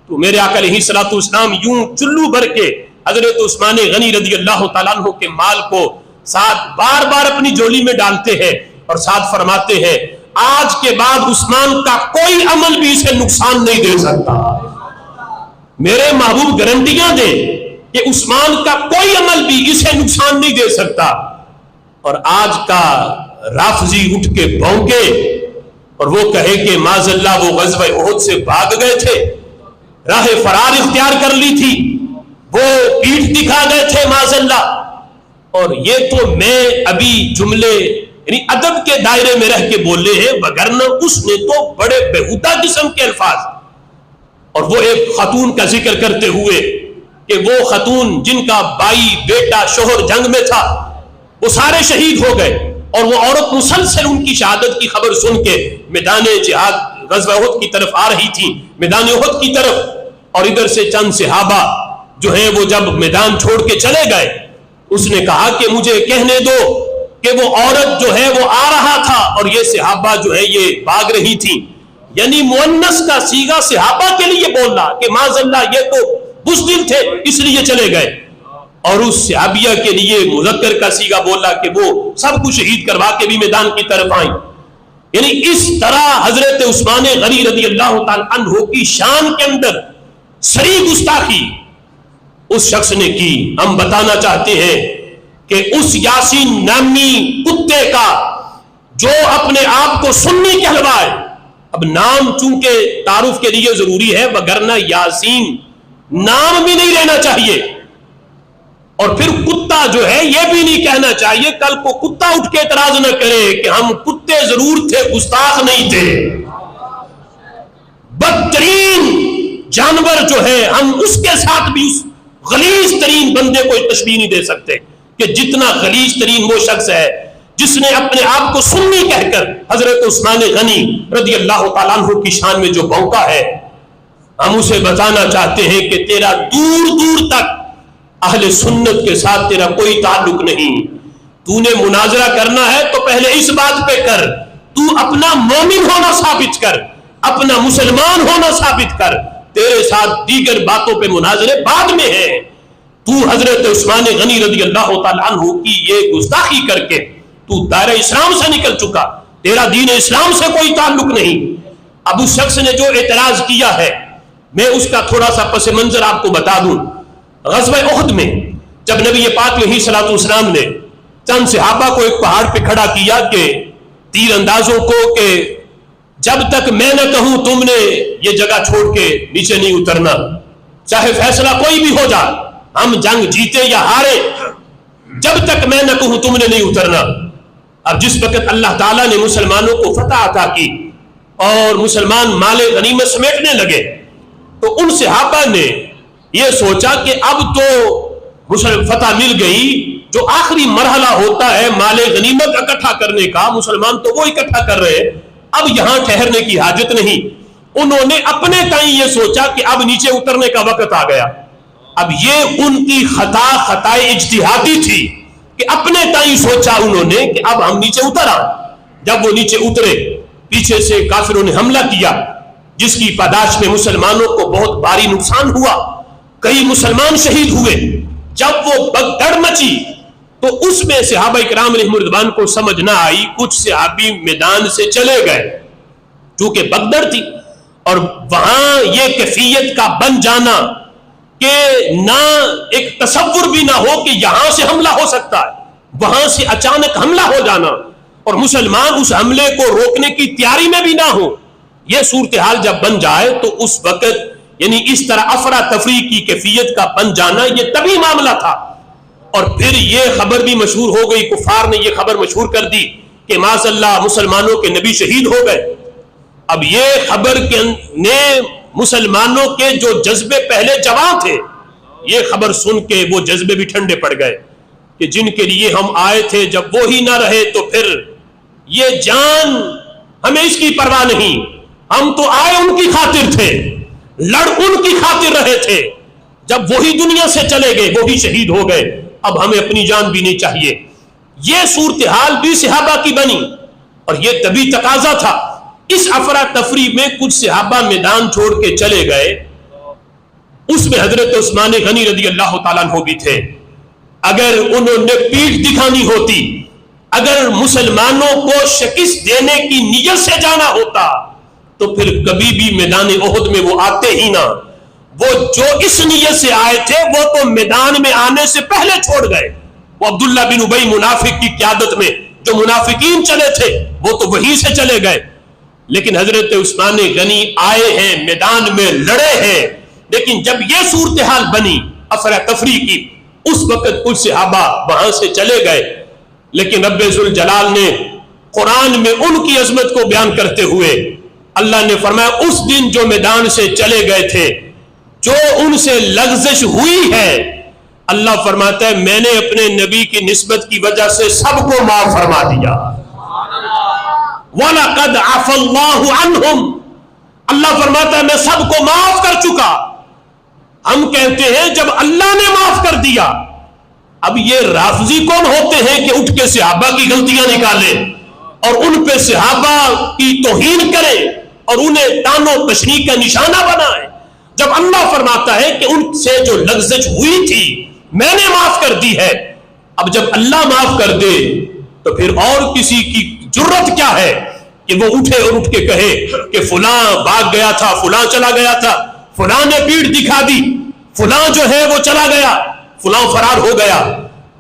تو میرے آقا علیہ الصلوۃ والسلام یوں چلو بھر کے حضرت عثمان غنی رضی اللہ تعالیٰ عنہ کے مال کو ساتھ بار بار اپنی جولی میں ڈالتے ہیں اور ساتھ فرماتے ہیں آج کے بعد عثمان کا کوئی عمل بھی اسے نقصان نہیں دے سکتا۔ میرے محبوب گارنٹیاں دے کہ عثمان کا کوئی عمل بھی اسے نقصان نہیں دے سکتا۔ اور آج کا رافضی اٹھ کے بھونکے اور وہ کہے کہ معاذ اللہ وہ غزوہ احد سے بھاگ گئے تھے، راہ فرار اختیار کر لی تھی، وہ پیٹھ دکھا گئے تھے معاذ اللہ، اور یہ تو میں ابھی جملے یعنی ادب کے دائرے میں رہ کے بولے ہیں، وگرنہ اس نے تو بڑے بےہودہ قسم کے الفاظ۔ اور وہ ایک خاتون کا ذکر کرتے ہوئے کہ وہ خاتون جن کا بھائی بیٹا شوہر جنگ میں تھا وہ سارے شہید ہو گئے، اور وہ عورت مسلسل ان کی شہادت کی خبر سن کے میدان جہاد غزوہ احد کی طرف آ رہی تھی، میدان احد کی طرف، اور ادھر سے چند صحابہ جو ہیں وہ جب میدان چھوڑ کے چلے گئے اس نے کہا کہ مجھے کہنے دو کہ وہ عورت جو ہے وہ آ رہا تھا اور یہ صحابہ جو ہے یہ بھاگ رہی تھی، یعنی مؤنث کا صیغہ صحابہ کے لیے بولنا کہ معاذ اللہ یہ تو بزدل تھے اس لیے چلے گئے، اور اس صحابیہ کے لیے مذکر کا صیغہ بولا کہ وہ سب کو شہید کروا کے بھی میدان کی طرف آئیں۔ یعنی اس طرح حضرت عثمان غنی رضی اللہ تعالی عنہ کی شان کے اندر سری گستاخی اس شخص نے کی۔ ہم بتانا چاہتے ہیں کہ اس یاسین نامی کتے کا جو اپنے آپ کو سنی کہلوائے، اب نام چونکہ تعارف کے لیے ضروری ہے وگرنہ یاسین نام بھی نہیں لینا چاہیے، اور پھر کتا جو ہے یہ بھی نہیں کہنا چاہیے، کل کو کتا اٹھ کے اعتراض نہ کرے کہ ہم کتے ضرور تھے گستاخ نہیں تھے۔ بدترین جانور جو ہے ہم اس کے ساتھ بھی اس غلیظ ترین بندے کو تشبیہ نہیں دے سکتے کہ جتنا غلیظ ترین وہ شخص ہے جس نے اپنے آپ کو سنی کہہ کر حضرت عثمان غنی رضی اللہ تعالیٰ عنہ کی شان میں جو بھونکا ہے۔ ہم اسے بتانا چاہتے ہیں کہ تیرا دور دور تک اہل سنت کے ساتھ تیرا کوئی تعلق نہیں، تو نے مناظرہ کرنا ہے تو پہلے اس بات پہ کر، تو اپنا مومن ہونا ثابت کر، اپنا مسلمان ہونا ثابت کر، تیرے ساتھ دیگر باتوں پہ مناظرے بعد میں ہیں۔ تو حضرت عثمان غنی رضی اللہ تعالیٰ عنہ کی یہ گستاخی کر کے تو دائرہ اسلام سے نکل چکا، تیرا دین اسلام سے کوئی تعلق نہیں۔ اب اس شخص نے جو اعتراض کیا ہے میں اس کا تھوڑا سا پس منظر آپ کو بتا دوں۔ غزوہ احد میں جب نبی پاک علیہ الصلوۃ والسلام نے چند صحابہ کو ایک پہاڑ پہ کھڑا کیا کہ تیر اندازوں کو کہ جب تک میں نہ کہوں تم نے یہ جگہ چھوڑ کے نیچے نہیں اترنا، چاہے فیصلہ کوئی بھی ہو جائے، ہم جنگ جیتے یا ہارے، جب تک میں نہ کہوں تم نے نہیں اترنا۔ اب جس وقت اللہ تعالیٰ نے مسلمانوں کو فتح عطا کی اور مسلمان مال غنیمت سمیٹنے لگے تو ان صحابہ نے یہ سوچا کہ اب تو فتح مل گئی، جو آخری مرحلہ ہوتا ہے مال غنیمت اکٹھا کرنے کا، مسلمان تو وہ اکٹھا کر رہے، اب یہاں ٹھہرنے کی حاجت نہیں۔ انہوں نے اپنے تائیں یہ سوچا کہ اب نیچے اترنے کا وقت آ گیا۔ اب یہ ان کی خطائے اجتہادی تھی کہ اپنے تائیں سوچا انہوں نے کہ اب ہم نیچے اتر آئیں۔ جب وہ نیچے اترے پیچھے سے کافروں نے حملہ کیا جس کی پاداش میں مسلمانوں کو بہت بھاری نقصان ہوا، کئی مسلمان شہید ہوئے۔ جب وہ بگدڑ مچی تو اس میں صحابہ کرام علیہم رضوان کو سمجھ نہ آئی، کچھ صحابی میدان سے چلے گئے چونکہ بگدڑ تھی، اور وہاں یہ کیفیت کا بن جانا کہ نہ ایک تصور بھی نہ ہو کہ یہاں سے حملہ ہو سکتا ہے، وہاں سے اچانک حملہ ہو جانا اور مسلمان اس حملے کو روکنے کی تیاری میں بھی نہ ہو، یہ صورتحال جب بن جائے تو اس وقت یعنی اس طرح افراتفری کی کیفیت کا بن جانا یہ تبھی معاملہ تھا۔ اور پھر یہ خبر بھی مشہور ہو گئی، کفار نے یہ خبر مشہور کر دی کہ معاذ اللہ مسلمانوں کے نبی شہید ہو گئے۔ اب یہ خبر نے مسلمانوں کے جو جذبے پہلے جوان تھے، یہ خبر سن کے وہ جذبے بھی ٹھنڈے پڑ گئے کہ جن کے لیے ہم آئے تھے جب وہی نہ رہے تو پھر یہ جان ہمیں اس کی پرواہ نہیں، ہم تو آئے ان کی خاطر تھے، لڑ ان کی خاطر رہے تھے، جب وہی دنیا سے چلے گئے وہ بھی شہید ہو گئے، اب ہمیں اپنی جان بھی نہیں چاہیے۔ یہ صورتحال بھی صحابہ کی بنی اور یہ طبی تقاضا تھا۔ اس افراتفری میں کچھ صحابہ میدان چھوڑ کے چلے گئے، اس میں حضرت عثمان غنی رضی اللہ تعالیٰ عنہ بھی تھے۔ اگر انہوں نے پیٹھ دکھانی ہوتی، اگر مسلمانوں کو شکست دینے کی نیت سے جانا ہوتا تو پھر کبھی بھی میدان احد میں وہ آتے ہی نہ۔ وہ جو اس نیت سے آئے تھے وہ تو میدان میں آنے سے پہلے چھوڑ گئے۔ وہ عبداللہ بن ابی منافق کی قیادت میں جو منافقین چلے تھے وہ تو وہیں سے چلے گئے، لیکن حضرت عثمان غنی آئے ہیں، میدان میں لڑے ہیں۔ لیکن جب یہ صورتحال بنی افراتفری کی، اس وقت کچھ صحابہ وہاں سے چلے گئے، لیکن رب ذوالجلال نے قرآن میں ان کی عظمت کو بیان کرتے ہوئے اللہ نے فرمایا اس دن جو میدان سے چلے گئے تھے، جو ان سے لغزش ہوئی ہے، اللہ فرماتا ہے میں نے اپنے نبی کی نسبت کی وجہ سے سب کو معاف فرما دیا۔ وَلَقَدْ عَفَى اللَّهُ عَنْهُمْ، اللہ فرماتا ہے میں سب کو معاف کر چکا۔ ہم کہتے ہیں جب اللہ نے معاف کر دیا، اب یہ رافضی کون ہوتے ہیں کہ اٹھ کے صحابہ کی غلطیاں نکالیں اور ان پہ صحابہ کی توہین کریں اور انہیں تان و تشنیع کا نشانہ بنائیں، جب اللہ فرماتا ہے کہ ان سے جو لغزش ہوئی تھی میں نے معاف کر دی ہے۔ اب جب اللہ معاف کر دے تو پھر اور کسی کی جرت کیا ہے کہ وہ اٹھے اور اٹھ کے کہے کہ فلاں بھاگ گیا تھا، فلاں چلا گیا تھا، فلاں نے پیٹھ دکھا دی، فلاں جو ہے وہ چلا گیا، فلاں فرار ہو گیا۔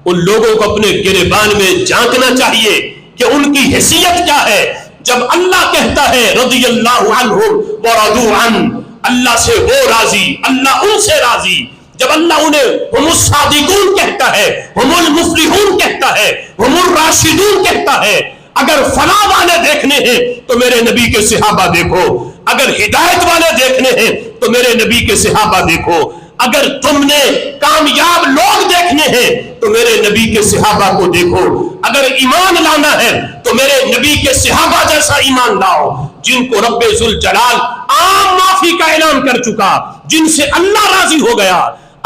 ان لوگوں کو اپنے گریبان میں جھانکنا چاہیے کہ ان کی حیثیت کیا ہے۔ جب اللہ کہتا ہے رضی اللہ عنہم ورضوا عنہ، اللہ سے وہ راضی، اللہ ان سے راضی۔ جب اللہ انہیں ہم الصادقون کہتا ہے، ہم المفلحون کہتا ہے، ہم الراشدون کہتا ہے، اگر فلاح والے دیکھنے ہیں تو میرے نبی کے صحابہ دیکھو، اگر ہدایت والے دیکھنے ہیں تو میرے نبی کے صحابہ دیکھو، اگر تم نے کامیاب لوگ دیکھنے ہیں تو میرے نبی کے صحابہ کو دیکھو، اگر ایمان لانا ہے تو میرے نبی کے صحابہ جیسا ایمان لاؤ، جن کو رب ذوالجلال عام معافی کا اعلان کر چکا، جن سے اللہ راضی ہو گیا۔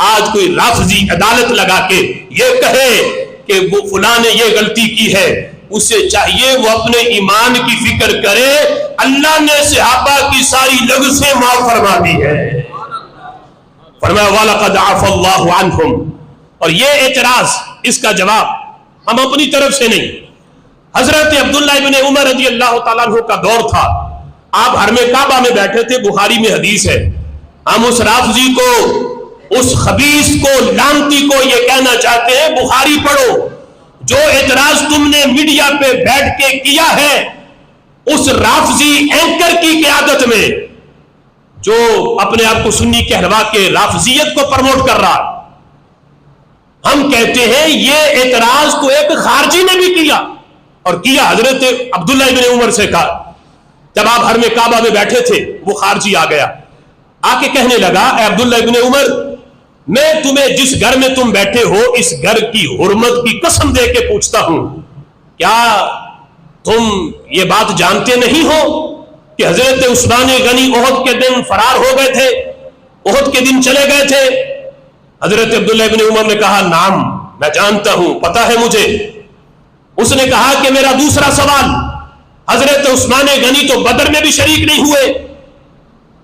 آج کوئی رافضی عدالت لگا کے یہ کہے کہ وہ فلاں نے یہ غلطی کی ہے، اسے چاہیے وہ اپنے ایمان کی فکر کرے، اللہ نے صحابہ کی ساری لغزیں معاف فرما دی ہے۔ فرمایا وَلَقَدْ عَفَا اللَّهُ عَنْهُمْ، اور یہ اعتراض، اس کا جواب ہم اپنی طرف سے نہیں، حضرت عبداللہ ابن عمر رضی اللہ تعالیٰ عنہ کا دور تھا، آپ حرم کعبہ میں بیٹھے تھے، بخاری میں حدیث ہے، ہم اس رافضی کو، اس خبیث کو، لعنتی کو یہ کہنا چاہتے ہیں بخاری پڑھو، جو اعتراض تم نے میڈیا پہ بیٹھ کے کیا ہے اس رافضی اینکر کی قیادت میں، جو اپنے آپ کو سنی کہلوا کے رافضیت کو پروموٹ کر رہا، ہم کہتے ہیں یہ اعتراض تو ایک خارجی نے بھی کیا، اور کیا حضرت عبداللہ ابن عمر سے کہا، جب آپ حرم کعبہ میں بیٹھے تھے وہ خارجی آ گیا، آ کے کہنے لگا اے عبداللہ ابن عمر، میں تمہیں جس گھر میں تم بیٹھے ہو اس گھر کی حرمت کی قسم دے کے پوچھتا ہوں، کیا تم یہ بات جانتے نہیں ہو کہ حضرت عثمان غنی احد کے دن فرار ہو گئے تھے، احد کے دن چلے گئے تھے؟ حضرت عبداللہ ابن عمر نے کہا نعم میں جانتا ہوں، پتہ ہے مجھے۔ اس نے کہا کہ میرا دوسرا سوال، حضرت عثمان غنی تو بدر میں بھی شریک نہیں ہوئے؟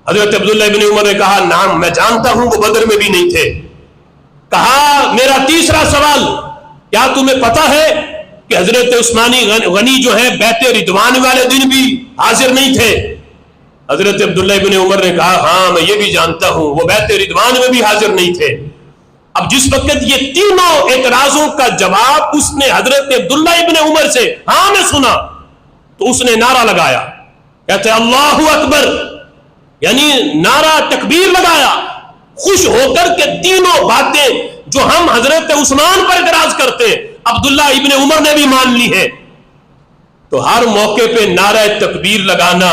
حضرت عبداللہ ابن عمر نے کہا نعم میں جانتا ہوں وہ بدر میں بھی نہیں تھے۔ کہا میرا تیسرا سوال، کیا تمہیں پتا ہے کہ حضرت عثمان غنی جو ہے بیعت رضوان والے دن بھی حاضر نہیں تھے؟ حضرت عبداللہ ابن عمر نے کہا ہاں میں یہ بھی جانتا ہوں وہ بیعت رضوان میں بھی حاضر نہیں تھے۔ اب جس وقت یہ تینوں اعتراضوں کا جواب اس نے حضرت عبداللہ ابن عمر سے ہاں میں سنا، تو اس نے نعرہ لگایا، کہتے اللہ اکبر، یعنی نعرہ تکبیر لگایا، خوش ہو کر کہ تینوں باتیں جو ہم حضرت عثمان پر اعتراض کرتے عبداللہ ابن عمر نے بھی مان لی ہے۔ تو ہر موقع پہ نعرہ تکبیر لگانا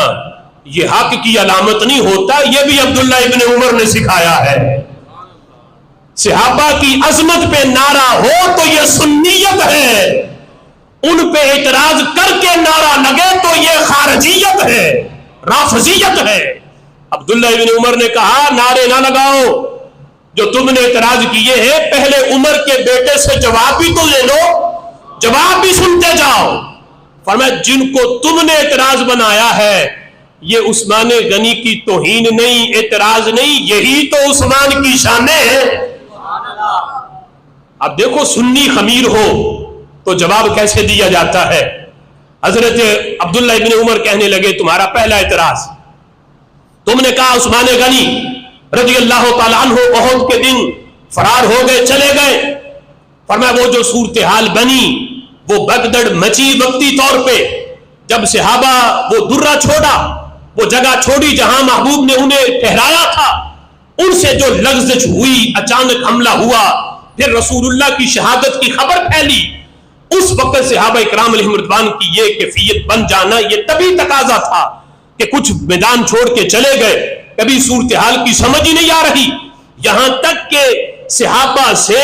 یہ حق کی علامت نہیں ہوتا، یہ بھی عبداللہ ابن عمر نے سکھایا ہے۔ صحابہ کی عظمت پہ نعرہ ہو تو یہ سنیت ہے، ان پہ اعتراض کر کے نعرہ لگے تو یہ خارجیت ہے، رافضیت ہے۔ عبداللہ ابن عمر نے کہا نعرے نہ لگاؤ، جو تم نے اعتراض کیے ہیں پہلے عمر کے بیٹے سے جواب بھی تو لے لو، جواب بھی سنتے جاؤ۔ فرمایا جن کو تم نے اعتراض بنایا ہے یہ عثمان غنی کی توہین نہیں، اعتراض نہیں، یہی تو عثمان کی شانیں ہیں۔ اب دیکھو سنی خمیر ہو تو جواب کیسے دیا جاتا ہے۔ حضرت عبداللہ ابن عمر کہنے لگے تمہارا پہلا اعتراض، تم نے کہا عثمان غنی رضی اللہ تعالیٰ عنہ احد کے دن فرار ہو گئے، چلے گئے۔ فرمایا وہ جو صورتحال بنی وہ بگدڑ مچی وقتی طور پہ، جب صحابہ وہ درہ چھوڑا، وہ جگہ چھوڑی جہاں محبوب نے انہیں ٹھہرایا تھا، ان سے جو لغزش ہوئی، اچانک حملہ ہوا، پھر رسول اللہ کی شہادت کی خبر پھیلی، اس وقت صحابہ اکرام علیہم رضوان کی یہ کیفیت بن جانا یہ تبھی تقاضا تھا کہ کچھ میدان چھوڑ کے چلے گئے، کبھی صورتحال کی سمجھ ہی نہیں آ رہی، یہاں تک کہ صحابہ سے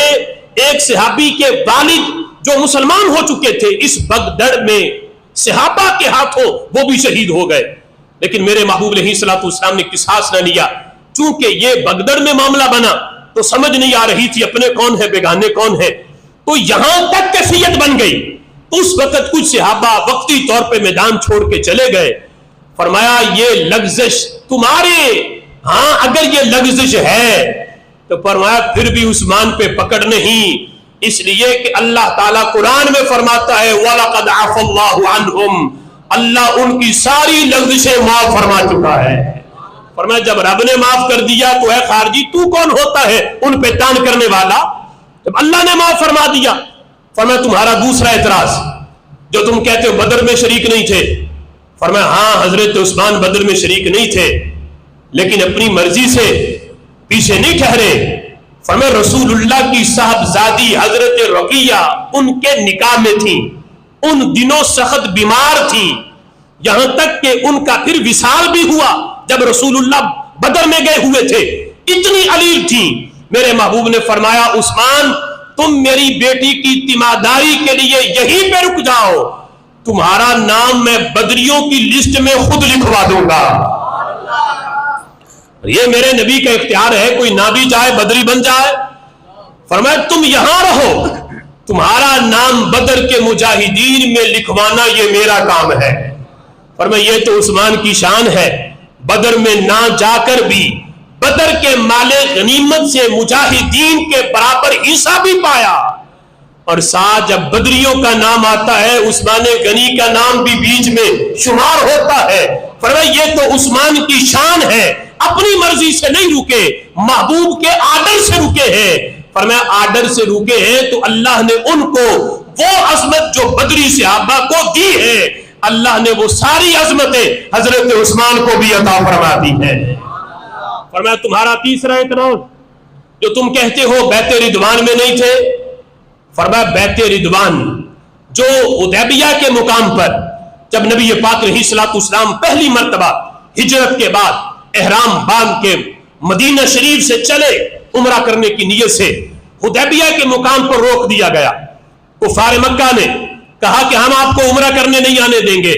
ایک صحابی کے والد جو مسلمان ہو چکے تھے اس بگدڑ میں صحابہ کے ہاتھوں وہ بھی شہید ہو گئے، لیکن میرے محبوب علیہ الصلوۃ والسلام نے قصاص نہ لیا، چونکہ یہ بگدڑ میں معاملہ بنا تو سمجھ نہیں آ رہی تھی اپنے کون ہے بیگانے کون ہے، تو یہاں تک کیفیت بن گئی، تو اس وقت کچھ صحابہ وقتی طور پہ میدان چھوڑ کے چلے گئے۔ فرمایا یہ لغزش تمہارے ہاں اگر یہ لغزش ہے تو فرمایا پھر بھی عثمان پہ پکڑ نہیں، اس لیے کہ اللہ تعالیٰ قرآن میں فرماتا ہے وَلَقَدْ عَفَا اللَّهُ عَنْهُمْ، اللہ ان کی ساری لغزشیں معاف فرما چکا ہے۔ فرمایا جب رب نے معاف کر دیا تو اے خارجی تو کون ہوتا ہے ان پہ تان کرنے والا، جب اللہ نے معاف فرما دیا۔ فرمایا تمہارا دوسرا اعتراض جو تم کہتے ہو بدر میں شریک نہیں تھے، فرمایا ہاں حضرت عثمان بدر میں شریک نہیں تھے لیکن اپنی مرضی سے پیچھے نہیں ٹھہرے۔ فرمایا رسول اللہ کی صاحبزادی حضرت رقیہ ان کے نکاح میں تھیں، ان دنوں سخت بیمار تھیں، یہاں تک کہ ان کا پھر وصال بھی ہوا جب رسول اللہ بدر میں گئے ہوئے تھے، اتنی علیل تھیں۔ میرے محبوب نے فرمایا عثمان تم میری بیٹی کی تیمارداری کے لیے یہیں پہ رک جاؤ، تمہارا نام میں بدریوں کی لسٹ میں خود لکھوا دوں گا۔ یہ میرے نبی کا اختیار ہے، کوئی نہ بھی چاہے بدری بن جائے۔ فرمایا تم یہاں رہو، تمہارا نام بدر کے مجاہدین میں لکھوانا یہ میرا کام ہے۔ فرمایا یہ تو عثمان کی شان ہے، بدر میں نہ جا کر بھی بدر کے مال غنیمت سے مجاہدین کے برابر حصہ بھی پایا، اور ساتھ جب بدریوں کا نام آتا ہے عثمان غنی کا نام بھی بیچ میں شمار ہوتا ہے۔ فرمایا یہ تو عثمان کی شان ہے، اپنی مرضی سے نہیں رکے، محبوب کے آرڈر سے رکے ہیں۔ فرمایا آرڈر سے رکے ہیں تو اللہ نے ان کو وہ عظمت جو بدری صحابہ کو دی ہے، اللہ نے وہ ساری عظمتیں حضرت عثمان کو بھی عطا فرما دی ہے۔ فرمایا تمہارا تیسرا اعتراض جو تم کہتے ہو بیعت رضوان میں نہیں تھے، فرمایا بیعت رضوان جو حدیبیہ کے مقام پر جب نبی پاک علیہ الصلوۃ والسلام پہلی مرتبہ ہجرت کے بعد احرام باندھ کے مدینہ شریف سے چلے عمرہ کرنے کی نیت سے، حدیبیہ کے مقام پر روک دیا گیا۔ کفار مکہ نے کہا کہ ہم آپ کو عمرہ کرنے نہیں آنے دیں گے۔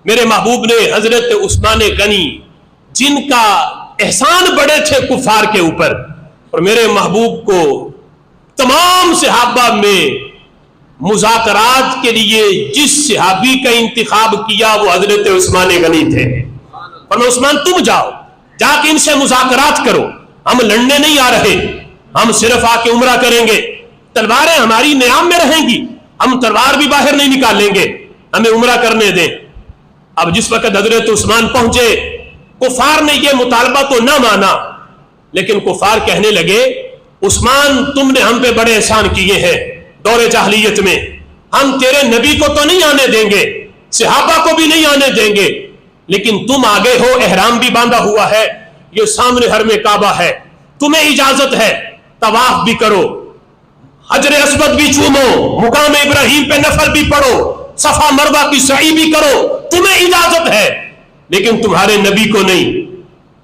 میرے محبوب نے حضرت عثمان غنی جن کا احسان بڑے تھے کفار کے اوپر، اور میرے محبوب کو تمام صحابہ میں مذاکرات کے لیے جس صحابی کا انتخاب کیا وہ حضرت عثمان غنی تھے۔ فرمایا عثمان تم جاؤ، جا کے ان سے مذاکرات کرو، ہم لڑنے نہیں آ رہے، ہم صرف آ کے عمرہ کریں گے، تلواریں ہماری نیام میں رہیں گی، ہم تلوار بھی باہر نہیں نکالیں گے، ہمیں عمرہ کرنے دیں۔ اب جس وقت حضرت عثمان پہنچے، کفار نے یہ مطالبہ تو نہ مانا، لیکن کفار کہنے لگے عثمان تم نے ہم پہ بڑے احسان کیے ہیں دور جاہلیت میں، ہم تیرے نبی کو تو نہیں آنے دیں گے، صحابہ کو بھی نہیں آنے دیں گے، لیکن تم آگے ہو، احرام بھی باندھا ہوا ہے، یہ سامنے حرم کعبہ ہے، تمہیں اجازت ہے طواف بھی کرو، حجر اسود بھی چومو، مقام ابراہیم پہ نفل بھی پڑھو، صفا مروہ کی سعی بھی کرو، تمہیں اجازت ہے، لیکن تمہارے نبی کو نہیں۔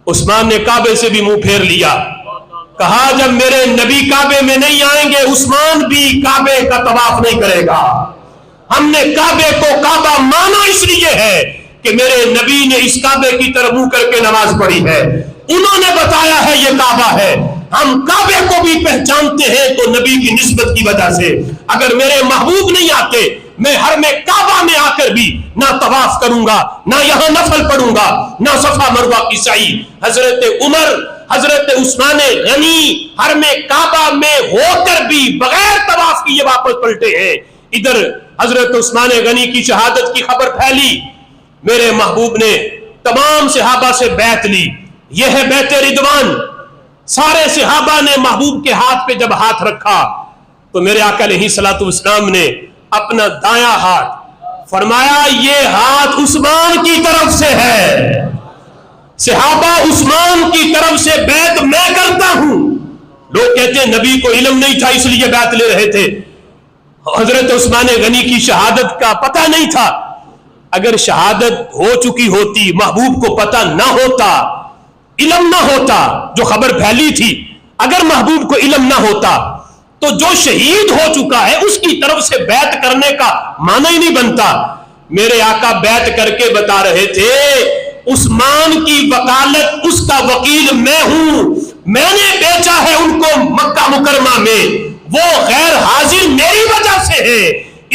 عثمان نے کعبے سے بھی منہ پھیر لیا، کہا جب میرے نبی کعبے میں نہیں آئیں گے عثمان بھی کعبے کا طواف نہیں کرے گا۔ ہم نے کعبے کو کعبہ مانا اس لیے ہے کہ میرے نبی نے اس کعبے کی طرف منہ کر کے نماز پڑھی ہے، انہوں نے بتایا ہے یہ کعبہ ہے، ہم کعبے کو بھی پہچانتے ہیں تو نبی کی نسبت کی وجہ سے۔ اگر میرے محبوب نہیں آتے میں حرم کعبہ میں آ کر بھی نہ طواف کروں گا، نہ یہاں نفل پڑھوں گا، نہ صفا مروہ کی سعی۔ حضرت عمر، حضرت عثمان غنی حرم کعبہ میں ہو کر بھی بغیر طواف کیے واپس پلٹے ہیں۔ ادھر حضرت عثمان غنی کی شہادت کی خبر پھیلی، میرے محبوب نے تمام صحابہ سے بیعت لی، یہ ہے بیعت رضوان۔ سارے صحابہ نے محبوب کے ہاتھ پہ جب ہاتھ رکھا تو میرے آقا علیہ الصلوۃ والسلام نے اپنا دایاں ہاتھ فرمایا یہ ہاتھ عثمان کی طرف سے ہے، صحابہ عثمان کی طرف سے بیعت میں کرتا ہوں۔ لوگ کہتے ہیں نبی کو علم نہیں تھا اس لیے بیعت لے رہے تھے، حضرت عثمان غنی کی شہادت کا پتہ نہیں تھا، اگر شہادت ہو چکی ہوتی، محبوب کو پتہ نہ ہوتا، علم نہ ہوتا، جو خبر پھیلی تھی اگر محبوب کو علم نہ ہوتا تو جو شہید ہو چکا ہے اس کی طرف سے بیعت کرنے کا معنی ہی نہیں بنتا۔ میرے آقا بیعت کر کے بتا رہے تھے عثمان کی وکالت اس کا وکیل میں ہوں، میں نے بیچا ہے ان کو مکہ مکرمہ میں، وہ غیر حاضر میری وجہ سے ہے،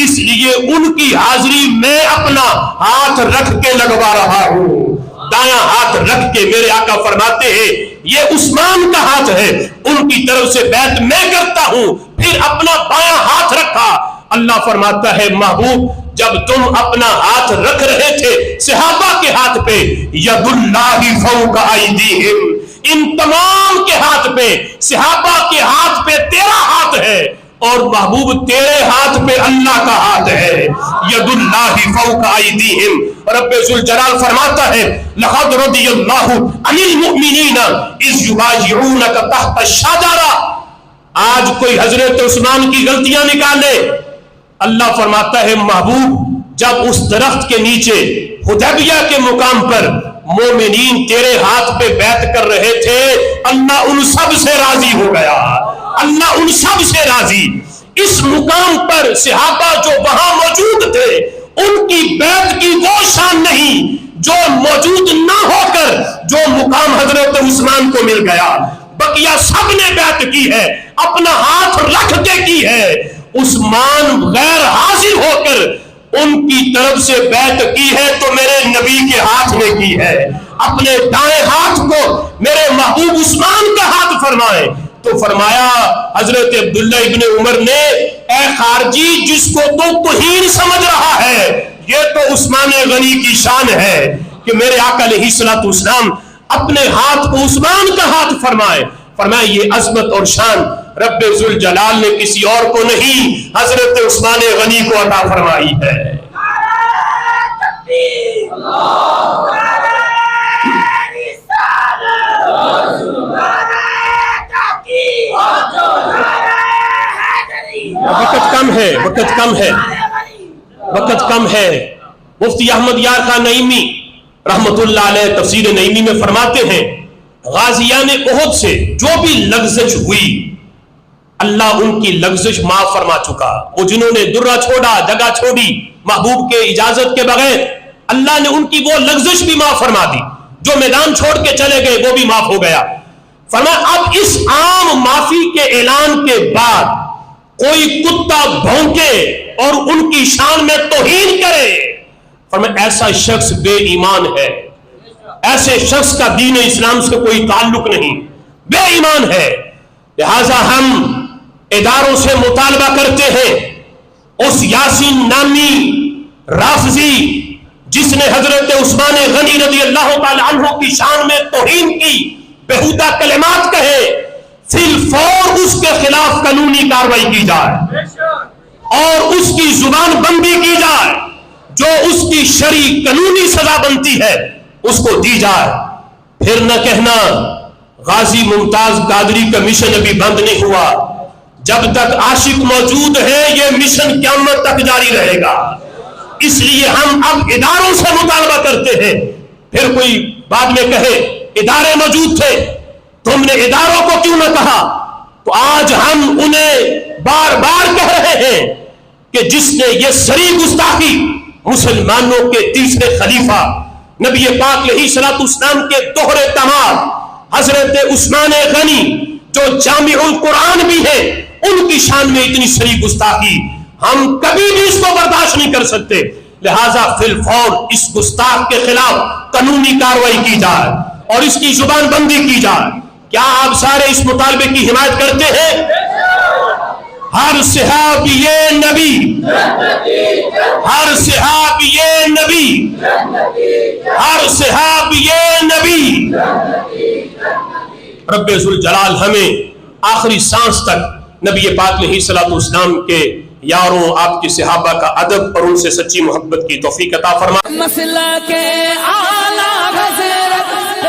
اس لیے ان کی حاضری میں اپنا ہاتھ رکھ کے لگوا رہا ہوں۔ دایاں ہاتھ رکھ کے میرے آقا فرماتے ہیں یہ عثمان کا ہاتھ ہے، ان کی طرف سے بیعت میں کرتا ہوں، پھر اپنا بایاں ہاتھ رکھا۔ اللہ فرماتا ہے محبوب جب تم اپنا ہاتھ رکھ رہے تھے صحابہ کے ہاتھ پہ، ید اللہ فوق ایدیہم، ان تمام کے ہاتھ پہ، صحابہ کے ہاتھ پہ تیرا ہاتھ ہے، اور محبوب تیرے ہاتھ پہ اللہ کا ہاتھ ہے، ید اللہ فوق ایدیہم۔ رب ذوالجلال فرماتا ہے لقد رضی اللہ عن المؤمنین اذ یبایعونک تحت الشجرہ۔ آج کوئی حضرت عثمان کی غلطیاں نکالے، اللہ فرماتا ہے محبوب جب اس درخت کے نیچے حدیبیہ کے مقام پر مومنین تیرے ہاتھ پہ بیعت کر رہے تھے، اللہ ان سب سے راضی ہو گیا، اللہ ان سب سے راضی۔ اس مقام پر صحابہ جو وہاں موجود تھے ان کی بیعت کی وہ شان نہیں جو موجود نہ ہو کر جو مقام حضرت عثمان کو مل گیا۔ بقیہ سب نے بیعت کی ہے، اپنا ہاتھ رکھ کے کی ہے۔ عثمان غیر حاضر ہو کر ان کی طرف سے بیعت کی ہے تو میرے نبی کے ہاتھ میں کی ہے. اپنے دائیں ہاتھ کو میرے محبوب عثمان کا ہاتھ فرمائے. تو فرمایا حضرت عبداللہ ابن عمر نے، اے خارجی، جس کو تو توہین سمجھ رہا ہے، یہ تو عثمان غنی کی شان ہے کہ میرے آقا علیہ الصلوۃ والسلام اپنے ہاتھ کو عثمان کا ہاتھ فرمائے. فرمایا یہ عظمت اور شان رب ذوالجلال نے کسی اور کو نہیں، حضرت عثمان غنی کو عطا فرمائی ہے. وقت کم ہے. مفتی احمد یار خان نعیمی رحمت اللہ علیہ تفسیر نعیمی میں فرماتے ہیں، غازیان احد سے جو بھی لغزش ہوئی اللہ ان کی لغزش معاف فرما چکا. وہ جنہوں نے درہ چھوڑا، جگہ چھوڑی محبوب کے اجازت کے بغیر، اللہ نے ان کی وہ لغزش بھی معاف فرما دی. جو میدان چھوڑ کے چلے گئے وہ بھی معاف ہو گیا. فرمایا اب اس عام معافی کے اعلان کے بعد کوئی کتا بھونکے اور ان کی شان میں توہین کرے، فرمایا ایسا شخص بے ایمان ہے، ایسے شخص کا دین اسلام سے کوئی تعلق نہیں، بے ایمان ہے. لہذا ہم اداروں سے مطالبہ کرتے ہیں اس یاسین نامی رافضی جس نے حضرت عثمان غنی رضی اللہ تعالی عنہ کی شان میں توہین کی، بےہودہ کلمات کہے، فی الفور اس کے خلاف قانونی کارروائی کی جائے اور اس کی زبان بندی کی جائے. جو اس کی شرعی قانونی سزا بنتی ہے اس کو دی جائے. پھر نہ کہنا غازی ممتاز قادری کا مشن ابھی بند نہیں ہوا. جب تک عاشق موجود ہے یہ مشن قیامت تک جاری رہے گا. اس لیے ہم اب اداروں سے مطالبہ کرتے ہیں. پھر کوئی بعد میں کہے ادارے موجود تھے، تم نے اداروں کو کیوں نہ کہا؟ تو آج ہم انہیں بار بار کہہ رہے ہیں کہ جس نے یہ سری گستاخی مسلمانوں کے تیسرے خلیفہ نبی پاک علیہ الصلوۃ والسلام کے دوہرے داماد حضرت عثمان غنی جو جامع القرآن بھی ہے، ان کی شان میں اتنی سری گستاخی ہم کبھی بھی اس کو برداشت نہیں کر سکتے. لہذا فی الفور اس گستاخ کے خلاف قانونی کارروائی کی جائے اور اس کی زبان بندی کی جائے. کیا آپ سارے اس مطالبے کی حمایت کرتے ہیں؟ ہر صحابی نبی، ہر صحابی نبی، ہر صحابی نبی. رب ذوالجلال ہمیں آخری سانس تک نبی پاک علیہ الصلوۃ والسلام کے یاروں، آپ کے صحابہ کا ادب اور ان سے سچی محبت کی توفیق عطا فرما. مسئلہ کے اعلیٰ حضرت